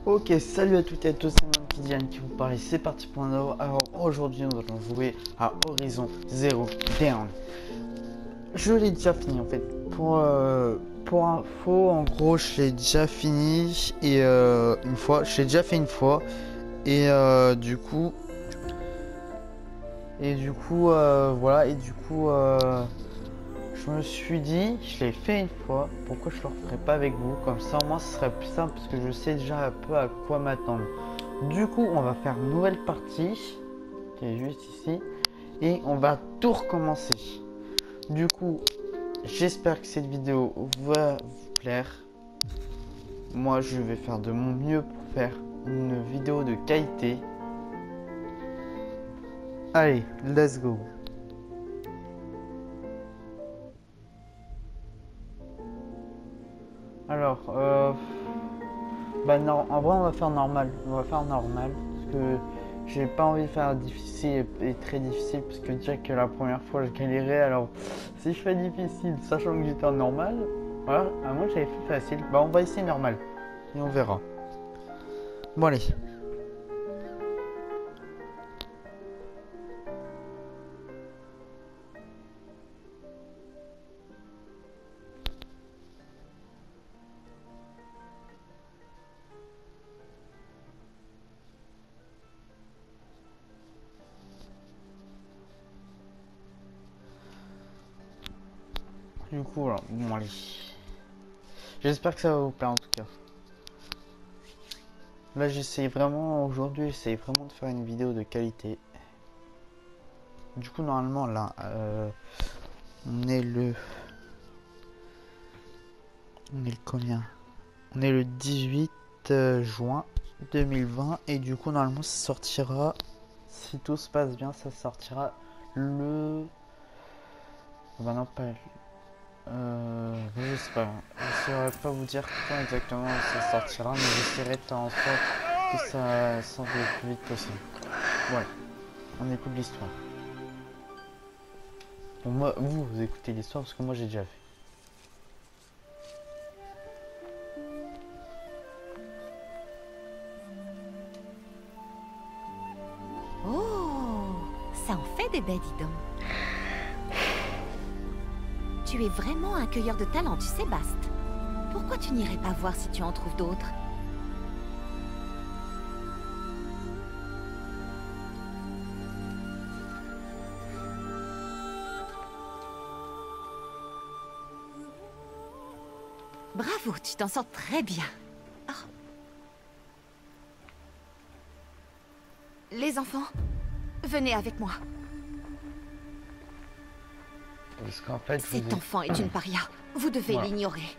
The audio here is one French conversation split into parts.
Ok, salut à toutes et à tous, c'est Mampidiane qui vous parle, c'est parti pour un nouveau. Alors aujourd'hui nous allons jouer à Horizon Zero Dawn. Je l'ai déjà fini en fait. Pour info, en gros je l'ai déjà fini et une fois, je l'ai déjà fait une fois et voilà je me suis dit, je l'ai fait une fois, pourquoi je le referai pas avec vous? Comme ça au moins ce serait plus simple parce que je sais déjà un peu à quoi m'attendre. Du coup, on va faire une nouvelle partie qui est juste ici et on va tout recommencer. Du coup, j'espère que cette vidéo va vous plaire. Moi, je vais faire de mon mieux pour faire une vidéo de qualité. Allez, let's go. Alors, non, en vrai, on va faire normal. On va faire normal parce que j'ai pas envie de faire difficile et très difficile parce que déjà que la première fois je galérais. Alors, si je fais difficile, sachant que j'étais en normal, voilà, à moins que j'avais fait facile. Bah, on va essayer normal et on verra. Bon, allez. Du coup, alors, bon, allez. J'espère que ça va vous plaire en tout cas. Là, j'essaye vraiment, aujourd'hui, j'essaye vraiment de faire une vidéo de qualité. Du coup, normalement, là, on est le... On est le combien? On est le 18 juin 2020 et du coup, normalement, ça sortira, si tout se passe bien, ça sortira le... Bah non, pas... je sais pas, je saurais pas vous dire quand exactement ça sortira, mais j'essaierai de faire en sorte que ça sorte le plus vite possible. Voilà, on écoute l'histoire. Bon, moi, vous écoutez l'histoire parce que moi j'ai déjà fait. Oh, ça en fait des baies, dis donc. Tu es vraiment un cueilleur de talent, tu sais, Bast. Pourquoi tu n'irais pas voir si tu en trouves d'autres? Bravo, tu t'en sors très bien. Oh. Les enfants, venez avec moi. Parce qu'en fait, Cet enfant est une paria. Vous devez l'ignorer.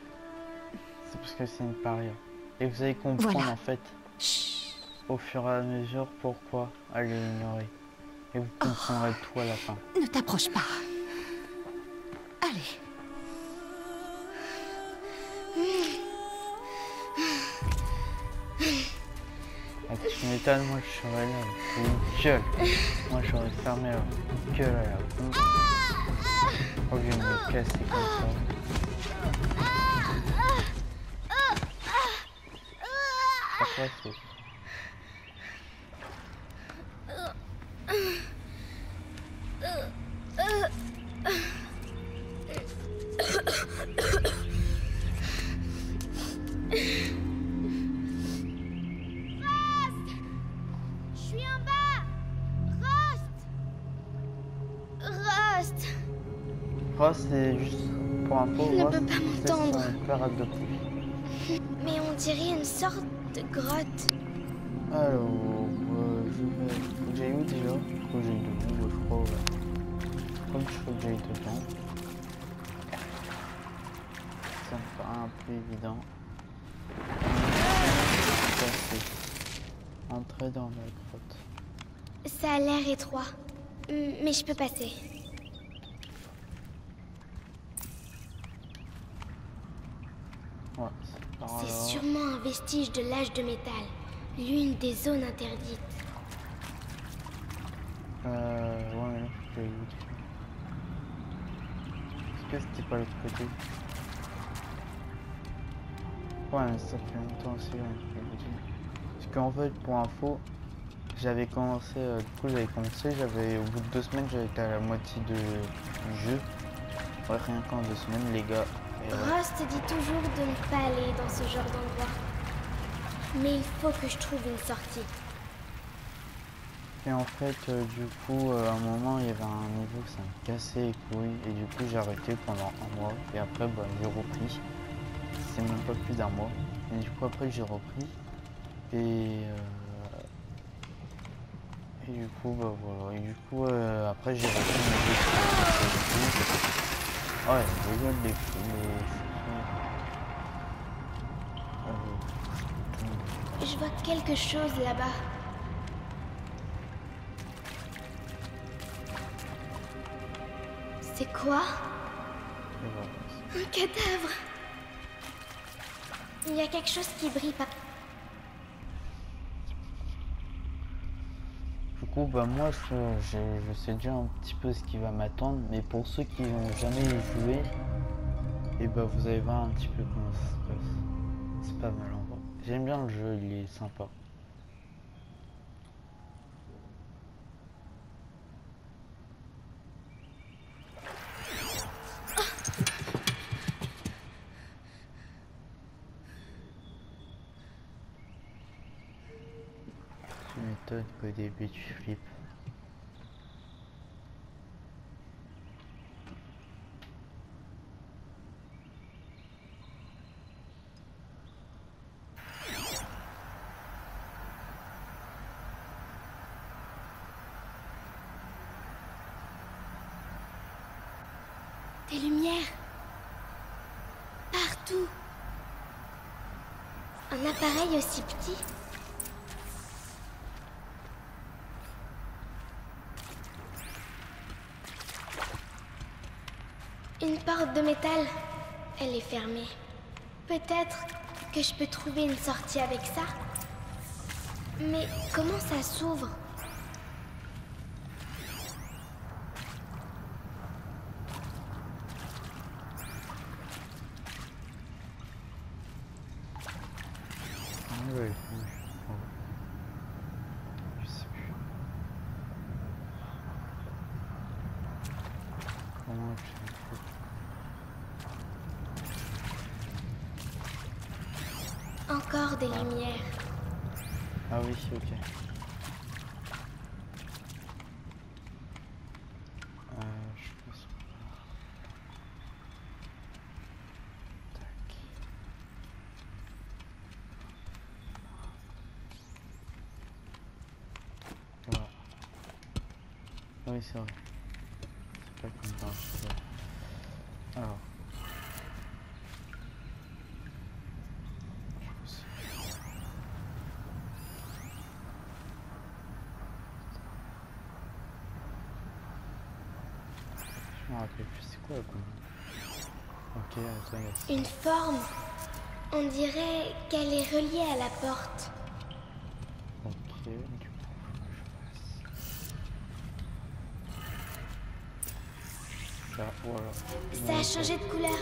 C'est parce que c'est une paria. Et vous allez comprendre en fait, Chut. au fur et à mesure, pourquoi elle est ignorée. Et vous comprendrez tout à la fin. Ne t'approche pas. Allez. Ah, tu m'étonnes, moi je serais là, avec une gueule. Moi j'aurais fermé la gueule à la con. Je crois que je vais me casser comme ça. Après, c'est... Ross, c'est juste pour info, Il ne Ross, peut pas c'est m'entendre. son parade de pluie. Mais on dirait une sorte de grotte. Alors, je vais... Faut que j'aille où déjà? Faut que j'aille devant, je crois, ouais. Comme je faut que j'aille devant. Ça me paraît un peu évident. Entrer dans la grotte. Ça a l'air étroit. Mais je peux passer. Ouais, c'est par là. C'est sûrement un vestige de l'âge de métal. L'une des zones interdites. Ouais, mais là, faut que j'aille où déjà? Est-ce que c'était pas l'autre côté? Ouais, mais ça fait longtemps aussi, ouais, je peux vous dire. qu'en fait, pour info, j'avais commencé, j'avais, au bout de 2 semaines, j'avais été à la moitié du jeu. Ouais, rien qu'en 2 semaines, les gars. Et Ross te dit toujours de ne pas aller dans ce genre d'endroit. Mais il faut que je trouve une sortie. Et en fait, du coup, à un moment, il y avait un niveau que ça me cassait les couilles. Et du coup, j'ai arrêté pendant 1 mois. Et après, bah, j'ai repris. C'est même pas plus d'1 mois. Et du coup, après, j'ai repris. Et du coup, bah voilà. Et du coup, après, j'ai repris mes jeux. Ouais, je rigole les Je vois quelque chose là-bas. C'est quoi? Un cadavre. Il y a quelque chose qui brille pas. Du coup, bah moi, je sais déjà un petit peu ce qui va m'attendre, mais pour ceux qui n'ont jamais joué, et bah vous allez voir un petit peu comment ça se passe. C'est pas mal en vrai. J'aime bien le jeu, il est sympa. Tu m'étonnes qu'au début tu flippes. Des lumières. Partout. Un appareil aussi petit. Une porte de métal. Elle est fermée. Peut-être que je peux trouver une sortie avec ça. Mais comment ça s'ouvre? Ouais, je sais plus. Comment je fais? Encore des lumières. Ah oui, ok. Je pense. Tac. Voilà. Ah oui, c'est vrai. C'est pas comme dans le jeu. Alors. Je me rappelle plus c'est quoi la commande. Ok, attends, il y a ça. Une forme. On dirait qu'elle est reliée à la porte. Ok, du coup, faut que je fasse. Ça, voilà. Ça a changé de couleur.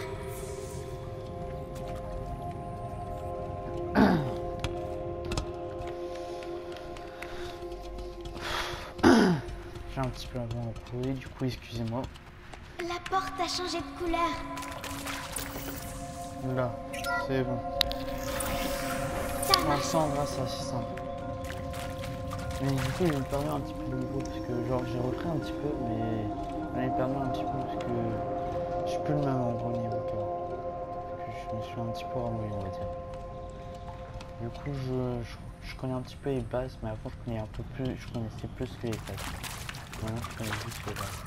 J'ai un petit peu avant à courir, du coup, excusez-moi. La porte a changé de couleur. Là, c'est bon. Ça marche. Vincent, grâce à 600. Mais du coup, il me permet un petit peu de niveau parce que, genre, j'ai repris un petit peu, mais il me permet un petit peu parce que je suis plus le même en gros niveau qu'avant. Parce que je me suis un petit peu ramolli, on va dire. Du coup, je connais un petit peu les bases, mais avant, je connais un peu plus, je connaissais plus que les bases. Maintenant, je connais juste les bases.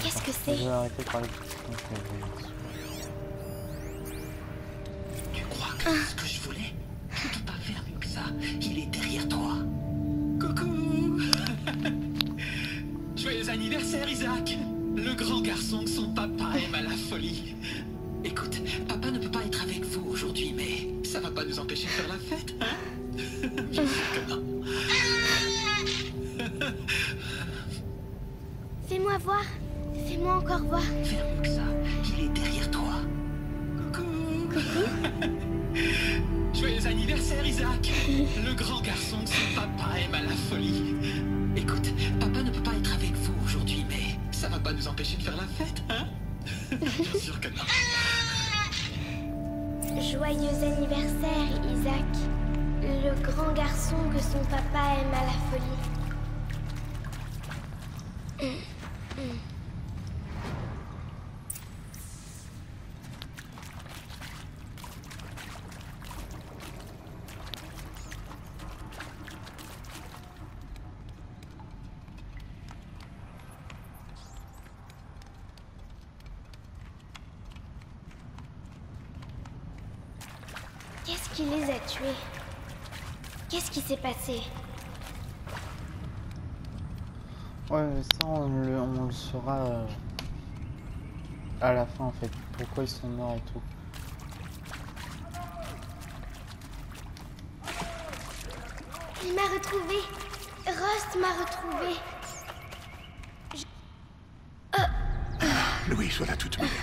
Qu'est-ce que c'est? Je vais arrêter de parler de tout ça, je vais vous dire. Tu crois que c'est ce que je voulais? Tu peux pas faire mieux que ça. Il est derrière toi. Coucou. Joyeux anniversaire, Isaac. Le grand garçon que son papa aime à la folie. Écoute, papa ne peut pas être avec vous aujourd'hui, mais ça va pas nous empêcher de faire la fête, hein? Je sais que non. Fais-moi voir. Fais-moi encore voir. Faire mieux que ça. Il est derrière toi. Coucou. Joyeux anniversaire, Isaac. Zach, le grand garçon que son papa aime à la folie. Écoute, papa ne peut pas être avec vous aujourd'hui, mais ça va pas nous empêcher de faire la fête, hein? Bien sûr que non. Joyeux anniversaire, Isaac. Le grand garçon que son papa aime à la folie. Qu'est-ce qui les a tués? Qu'est-ce qui s'est passé? Ouais, mais ça on le saura à la fin en fait. Pourquoi ils sont morts et tout. Il m'a retrouvé. Rust m'a retrouvé. Louis, voilà toute manière.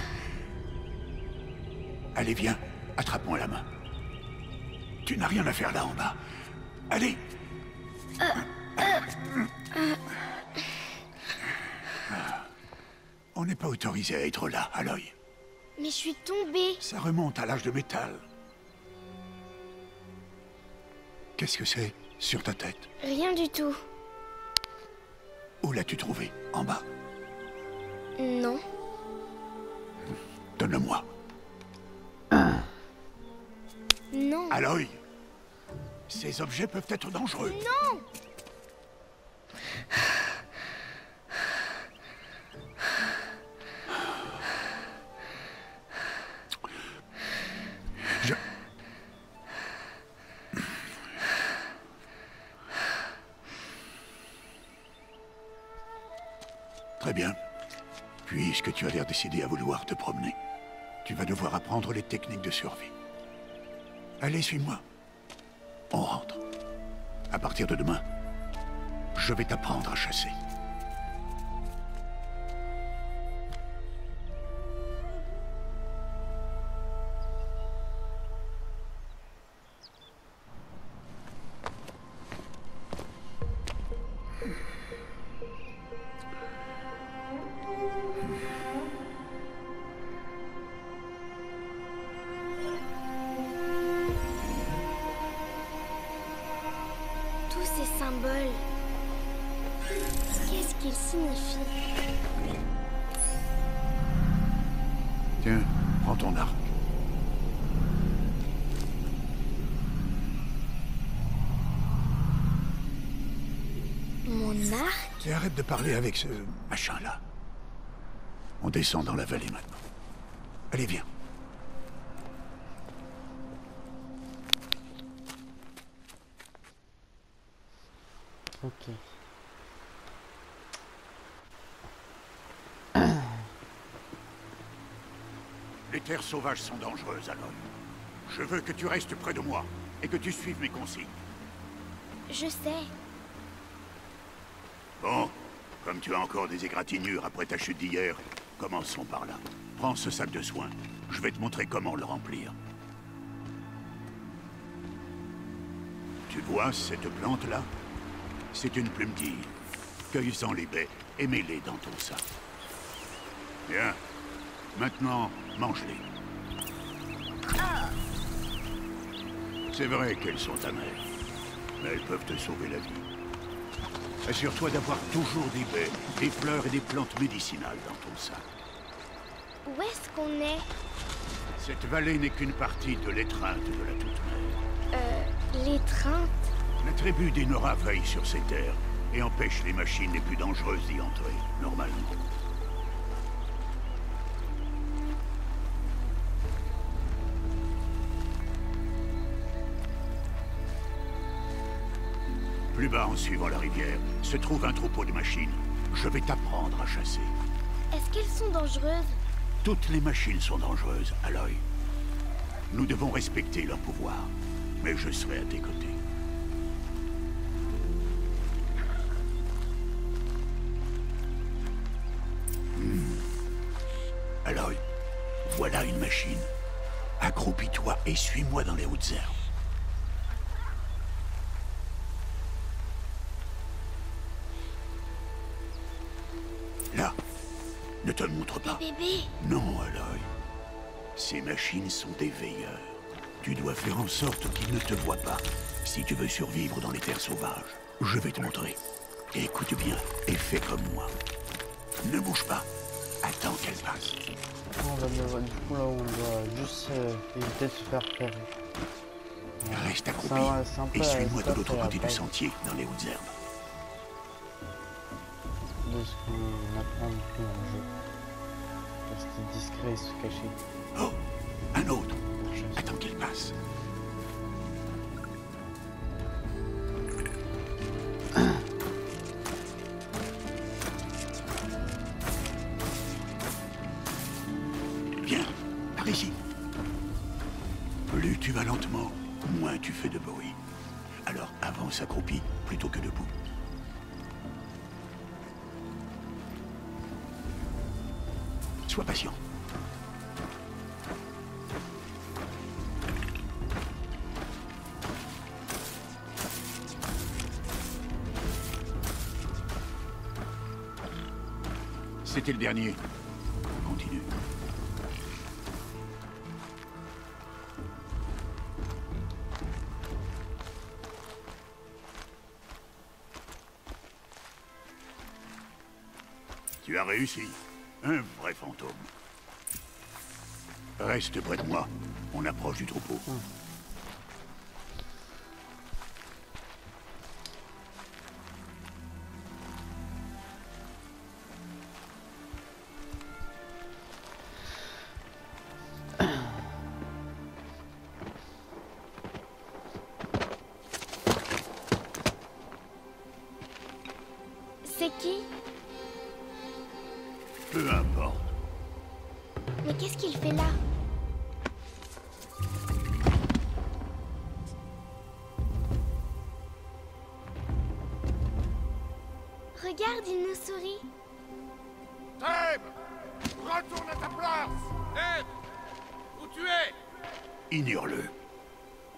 Allez, viens. Attrape-moi la main. Tu n'as rien à faire là en bas. Allez. On n'est pas autorisé à être là, Aloy. Mais je suis tombée. Ça remonte à l'âge de métal. Qu'est-ce que c'est sur ta tête? Rien du tout. Où l'as-tu trouvé? En bas? Non. Donne-le-moi. Non. Aloy, ces objets peuvent être dangereux. Non. Très bien. Puisque tu as l'air décidé à vouloir te promener, tu vas devoir apprendre les techniques de survie. Allez, suis-moi. On rentre. À partir de demain, je vais t'apprendre à chasser. Tous ces symboles. Qu'est-ce qu'ils signifient? Tiens, prends ton arc. Mon arc? Et arrête de parler avec ce machin-là. On descend dans la vallée maintenant. Allez, viens. Ok. Les terres sauvages sont dangereuses, Aloy. Je veux que tu restes près de moi et que tu suives mes consignes. Je sais. Bon, comme tu as encore des égratignures après ta chute d'hier, commençons par là. Prends ce sac de soins. Je vais te montrer comment le remplir. Tu vois cette plante-là? C'est une plume-tille. Cueille-en les baies et mets-les dans ton sac. Bien. Maintenant, mange-les. C'est vrai qu'elles sont amères, mais elles peuvent te sauver la vie. Assure-toi d'avoir toujours des baies, des fleurs et des plantes médicinales dans ton sac. Où est-ce qu'on est? Cette vallée n'est qu'une partie de l'étreinte de la Toute-Mère. L'étreinte? La tribu des Nora veille sur ces terres et empêche les machines les plus dangereuses d'y entrer, normalement. Plus bas, en suivant la rivière, se trouve un troupeau de machines. Je vais t'apprendre à chasser. Est-ce qu'elles sont dangereuses? Toutes les machines sont dangereuses, Aloy. Nous devons respecter leur pouvoir, mais je serai à tes côtés. Aloy, voilà une machine. Accroupis-toi et suis-moi dans les hautes herbes. bébé. Non, Aloy. Ces machines sont des veilleurs. Tu dois faire en sorte qu'ils ne te voient pas, si tu veux survivre dans les terres sauvages. Je vais te montrer. Écoute bien et fais comme moi. Ne bouge pas. Attends qu'elle passe. On va devoir, du coup là on doit juste éviter de se faire repérer. Reste accroupi C'est un peu et suis-moi de ça, l'autre c'est la côté du base sentier, dans les hautes herbes. de ce qu'on apprend depuis en jeu. Rester discret et se cacher. Oh, un autre. Je sais. Attends qu'elle passe. Viens, par ici. Plus tu vas lentement, moins tu fais de bruit. Alors avance accroupi plutôt que debout. Sois patient. C'était le dernier. Continue. Tu as réussi. Un vrai fantôme. Reste près de moi. On approche du troupeau. C'est qui? Peu importe. Mais qu'est-ce qu'il fait là? Regarde, il nous sourit. Trêve! Retourne à ta place! Ed! Où tu es? Ignore-le.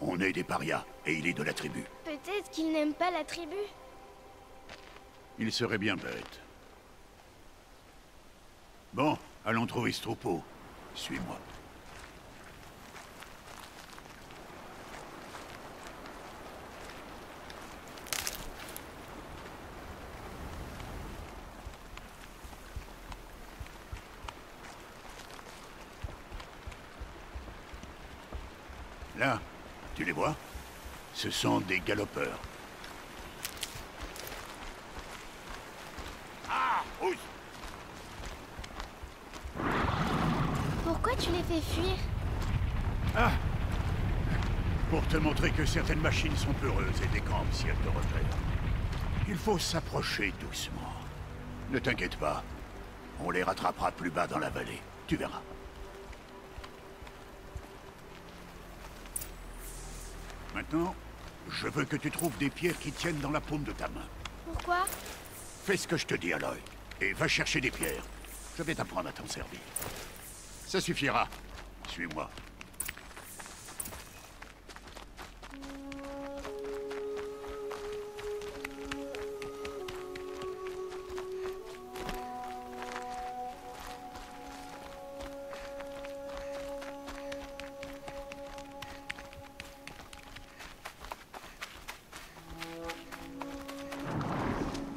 On est des parias et il est de la tribu. Peut-être qu'il n'aime pas la tribu. Il serait bien bête. Bon, allons trouver ce troupeau. Suis-moi. Là, tu les vois? Ce sont des galopeurs. Ah, ouille! Pourquoi tu les fais fuir? Ah! Pour te montrer que certaines machines sont peureuses et décampent si elles te repèrent. Il faut s'approcher doucement. Ne t'inquiète pas. On les rattrapera plus bas dans la vallée. Tu verras. Maintenant, je veux que tu trouves des pierres qui tiennent dans la paume de ta main. Pourquoi? Fais ce que je te dis, Aloy. Et va chercher des pierres. Je vais t'apprendre à t'en servir. Ça suffira. Suis-moi.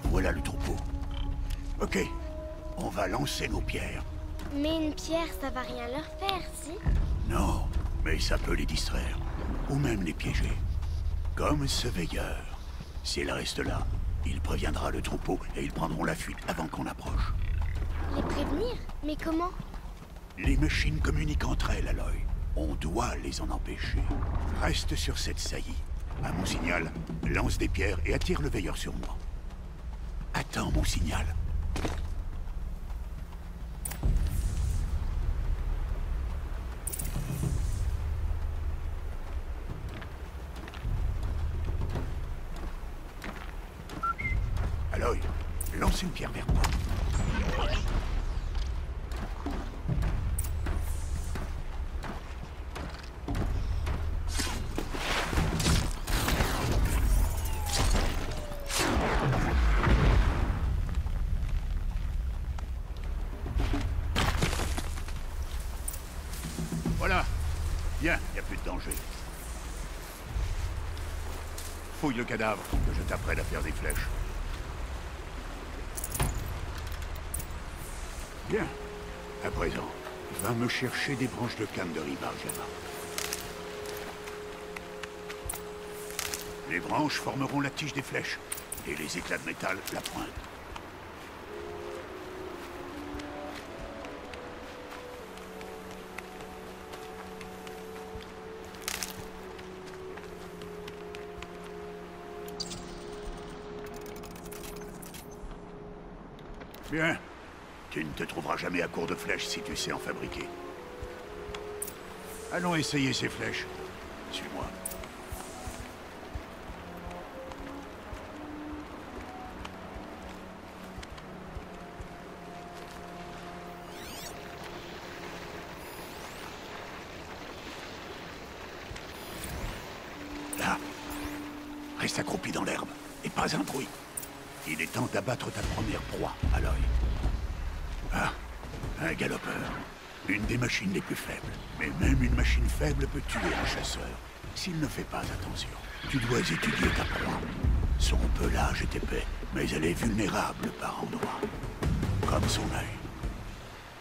Voilà le troupeau. Ok, on va lancer nos pierres. Mais une pierre, ça va rien leur faire, si? Non, mais ça peut les distraire. Ou même les piéger. Comme ce veilleur. S'il reste là, il préviendra le troupeau et ils prendront la fuite avant qu'on approche. Les prévenir? Mais comment? Les machines communiquent entre elles, Aloy. On doit les en empêcher. Reste sur cette saillie. À mon signal, lance des pierres et attire le veilleur sur moi. Attends mon signal. Aloy, lance une pierre vers moi. Voilà. Viens, y a plus de danger. Fouille le cadavre, que je t'apprenne à faire des flèches. Bien. À présent, va me chercher des branches de canne de Ribarjana. Les branches formeront la tige des flèches, et les éclats de métal la pointe. Bien. Tu ne te trouveras jamais à court de flèches si tu sais en fabriquer. Allons essayer ces flèches. Suis-moi. Là. Reste accroupi dans l'herbe. Et pas un bruit. Il est temps d'abattre ta première proie, Aloy. Ah, un galopeur. Une des machines les plus faibles. Mais même une machine faible peut tuer un chasseur. S'il ne fait pas attention, tu dois étudier ta proie. Son pelage est épais, mais elle est vulnérable par endroits. Comme son œil.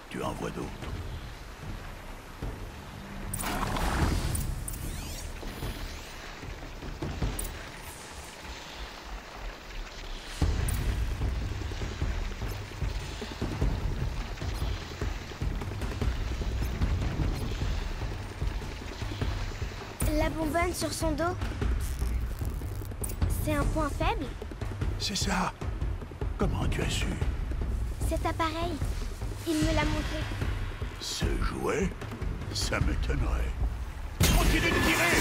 Tu en vois d'autres. La bonbonne sur son dos, c'est un point faible? C'est ça. Comment tu as su? Cet appareil, il me l'a montré. Ce jouet? Ça m'étonnerait. Continue de tirer!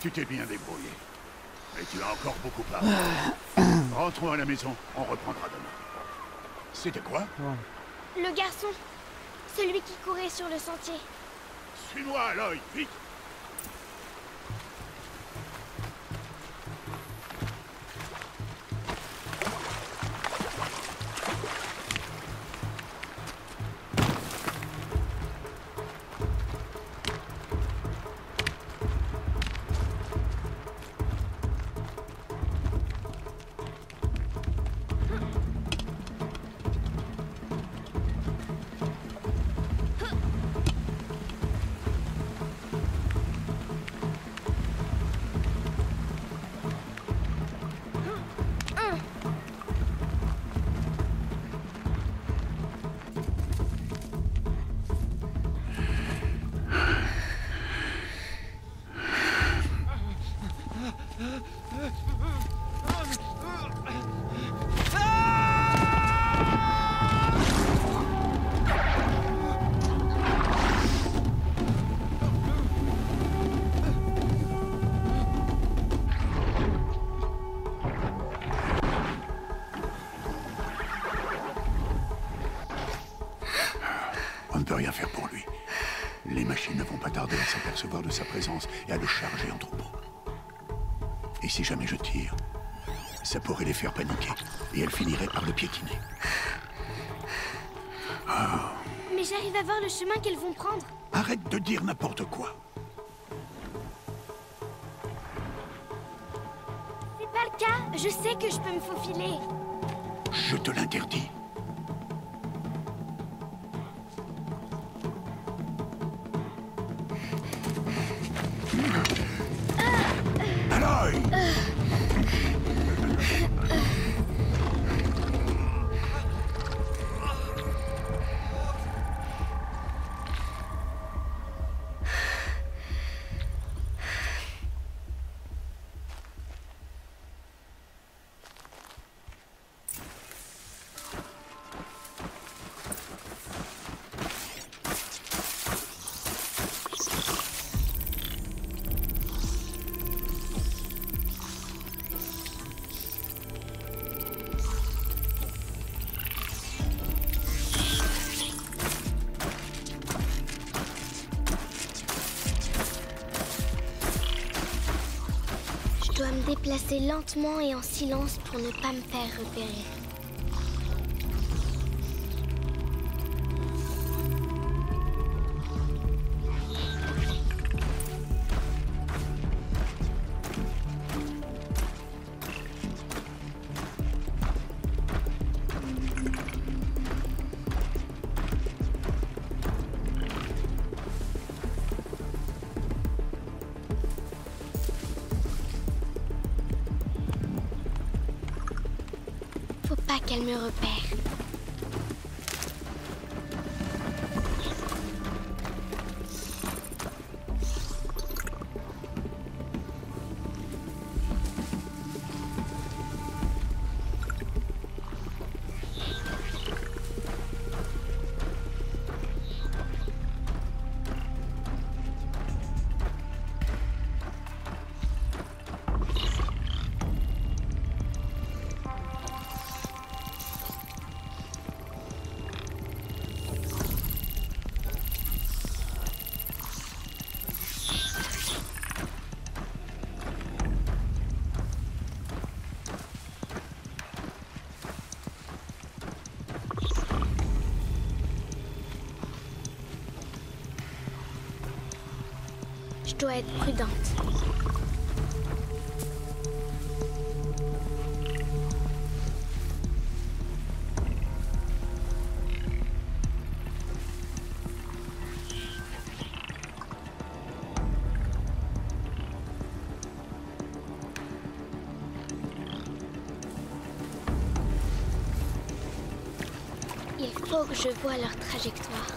Tu t'es bien débrouillé. Mais tu as encore beaucoup parlé. Rentrons à la maison, on reprendra demain. C'était quoi? Le garçon, celui qui courait sur le sentier. Suis-moi, Aloy, vite! On ne peut rien faire pour lui. Les machines ne vont pas tarder à s'apercevoir de sa présence et à le charger en troupeau. Et si jamais je tire, ça pourrait les faire paniquer et elles finiraient par le piétiner. Mais j'arrive à voir le chemin qu'elles vont prendre. Arrête de dire n'importe quoi. C'est pas le cas, je sais que je peux me faufiler. Je te l'interdis. Aloy! déplacer lentement et en silence pour ne pas me faire repérer. Faut pas qu'elle me repère. Je dois être prudente. Il faut que je voie leur trajectoire.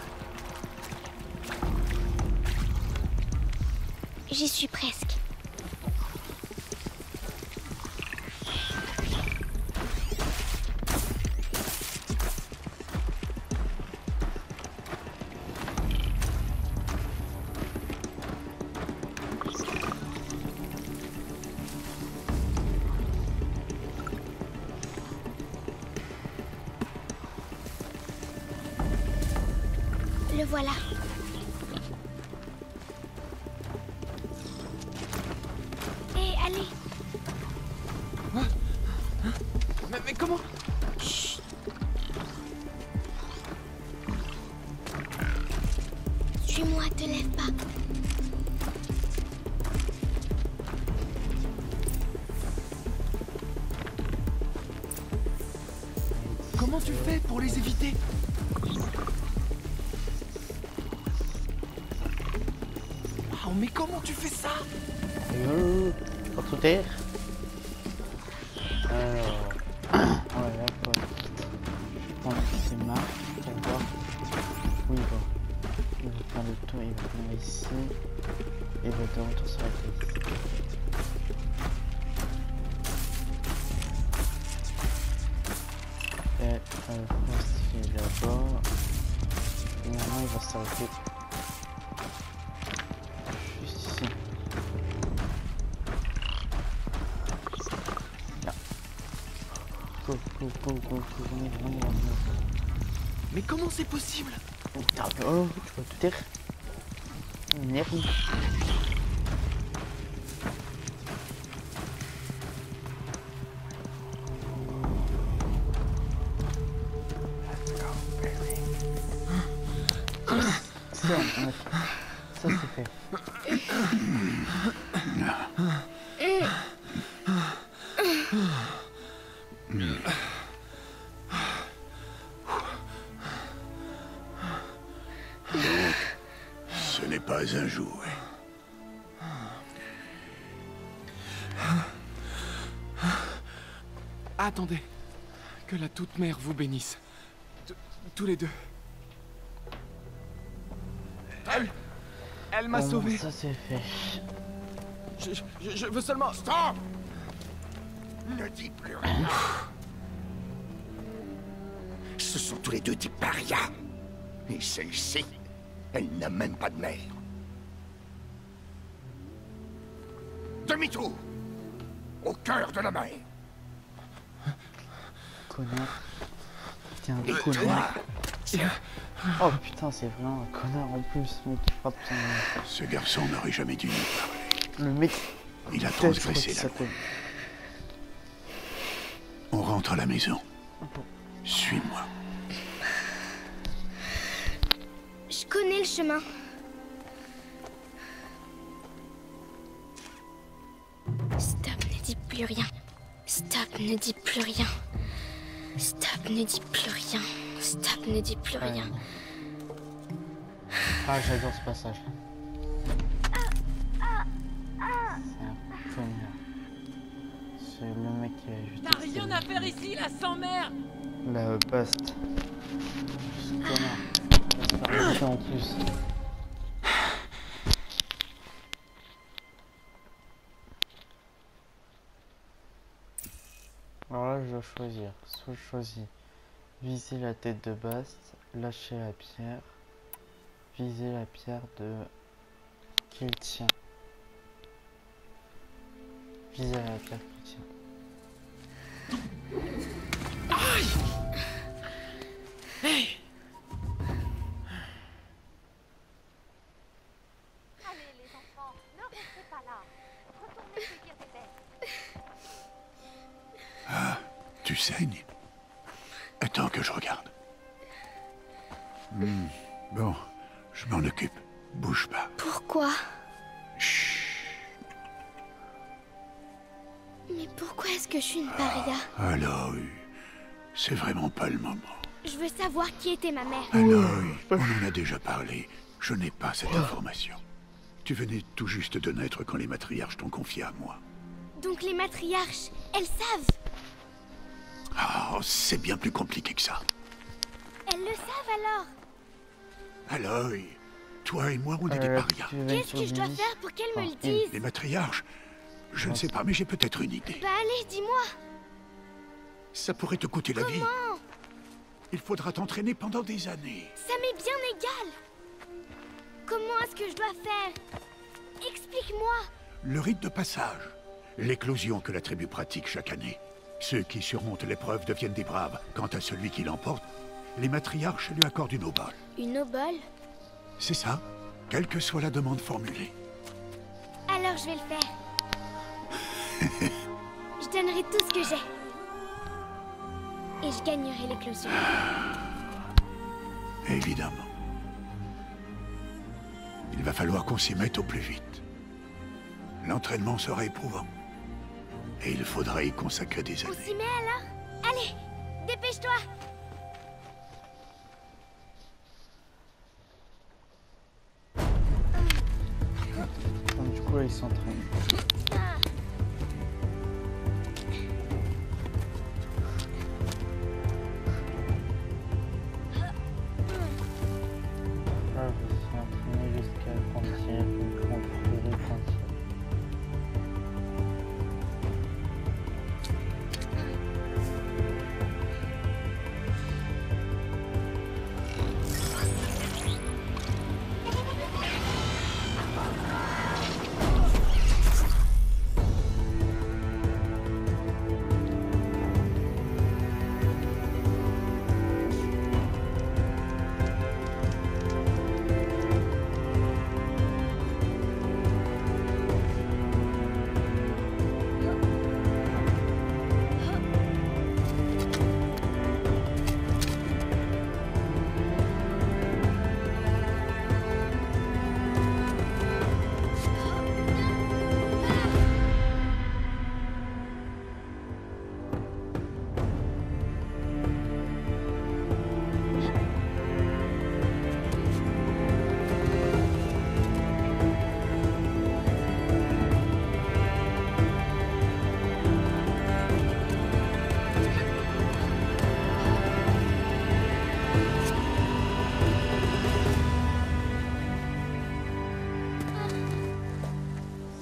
J'y suis presque. Le voilà. Mais comment? Chut. Suis-moi, te lève pas. Comment tu fais pour les éviter? Oh, mais comment tu fais ça? Pas trop terre. Alors, voilà quoi. Je prends ces marques pour voir où il va. Il va faire le tour, il va venir ici. Et il va de retour sur la case. Et il est là-bas. Et maintenant il va s'arrêter juste ici. Go, venez. Mais comment c'est possible? Oh, putain, oh, tu peux tout dire. Merde. Ça, ça c'est fait. Ce n'est pas un jouet. Attendez. Que la toute mère vous bénisse. Tous les deux. Elle m'a sauvé. Ça c'est fait. Je veux seulement... Stop! Ne dis plus rien. Ce sont tous les deux des parias. Et celle-ci, elle n'a même pas de mère. Demi-tour! Au cœur de la mer. Connard. Tiens, Et connard. toi, Oh putain, c'est vraiment un connard en plus, mec qui frappe son... ce garçon n'aurait jamais dû nous parler. Le mec Il a Peut-être, je crois transgressé qu'il la loi. s'appelle. On rentre à la maison. Suis-moi. Je connais le chemin. Stop, ne dis plus rien. Stop, ne dis plus rien. Stop, ne dis plus rien. Stop, ne dis plus rien. Ah, j'adore ce passage. C'est un connard. C'est le mec qui a juste... T'as rien à faire ici, la sans-merde! La Bast. Ce connard. Il va se faire buter en plus. Alors là, je dois choisir. Soit je choisis viser la tête de Bast, lâcher la pierre, viser la pierre de qu'il tient. Viser la pierre qu'il tient. Hey! Allez, les enfants, ne restez pas là. Retournez cueillir des baies. Tu saignes? Attends que je regarde. Bon, je m'en occupe. Bouge pas. Pourquoi? Chut. Mais pourquoi est-ce que je suis une paria? Aloy, c'est vraiment pas le moment. Je veux savoir qui était ma mère. Aloy, on en a déjà parlé. Je n'ai pas cette information. Tu venais tout juste de naître quand les matriarches t'ont confié à moi. Donc les matriarches, elles savent. Oh, c'est bien plus compliqué que ça. Elles le savent alors. Aloy, toi et moi, on est des parias. Qu'est-ce que je dois faire pour qu'elles me le disent? Les matriarches, je ne sais pas, mais j'ai peut-être une idée. Bah allez, dis-moi. Ça pourrait te coûter la vie. Comment? Il faudra t'entraîner pendant des années. Ça m'est bien égal. Comment est-ce que je dois faire? Explique-moi. Le rite de passage, l'éclosion que la tribu pratique chaque année. Ceux qui surmontent l'épreuve deviennent des braves. Quant à celui qui l'emporte, les matriarches lui accordent une obole. Une obole? C'est ça, quelle que soit la demande formulée. Alors je vais le faire. Je donnerai tout ce que j'ai. Et je gagnerai l'éclosion. Évidemment. Il va falloir qu'on s'y mette au plus vite. L'entraînement sera éprouvant. Et il faudra y consacrer des On années. s'y met alors? Allez, dépêche-toi. Donc, du coup, là, ils s'entraînent. Là, je suis entraîné jusqu'à grandir, une grande fourrure entière.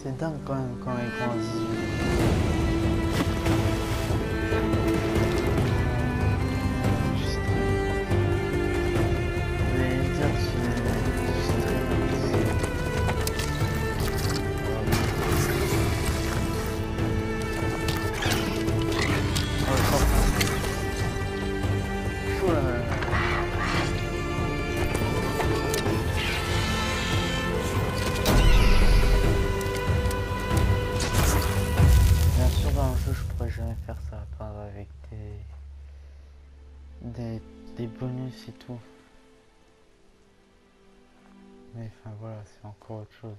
C'est dingue quand même quand ils grandissent. c'est tout. Mais enfin voilà, c'est encore autre chose.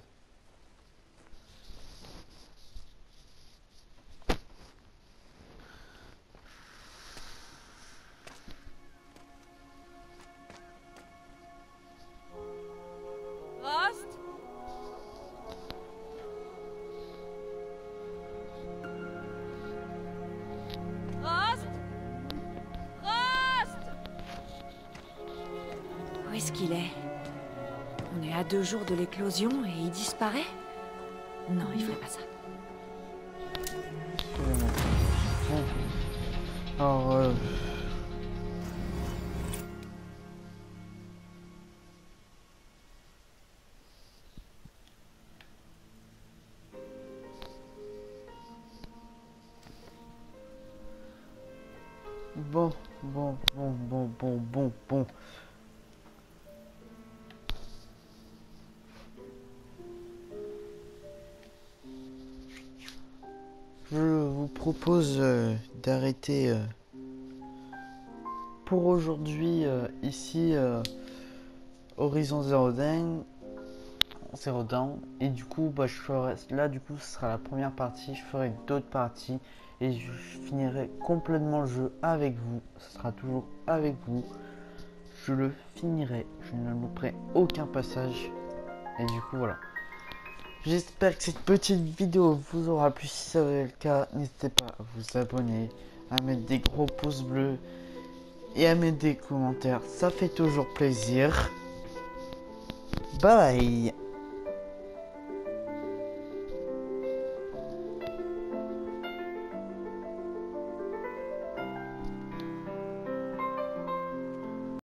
Rost? Rost? Rost? Où est-ce qu'il est? On est à 2 jours de l'éclosion et il disparaît? Non, il ferait pas ça. Excusez-moi. Bon. Alors, bon. Je vous propose d'arrêter pour aujourd'hui ici Horizon Zero Dawn. Et du coup bah je ferai là, du coup ce sera la première partie. Je ferai d'autres parties et je finirai complètement le jeu avec vous. Ce sera toujours avec vous. Je le finirai, je ne louperai aucun passage. Et du coup voilà, j'espère que cette petite vidéo vous aura plu. Si c'est le cas, n'hésitez pas à vous abonner, à mettre des gros pouces bleus et à mettre des commentaires, ça fait toujours plaisir. Bye bye.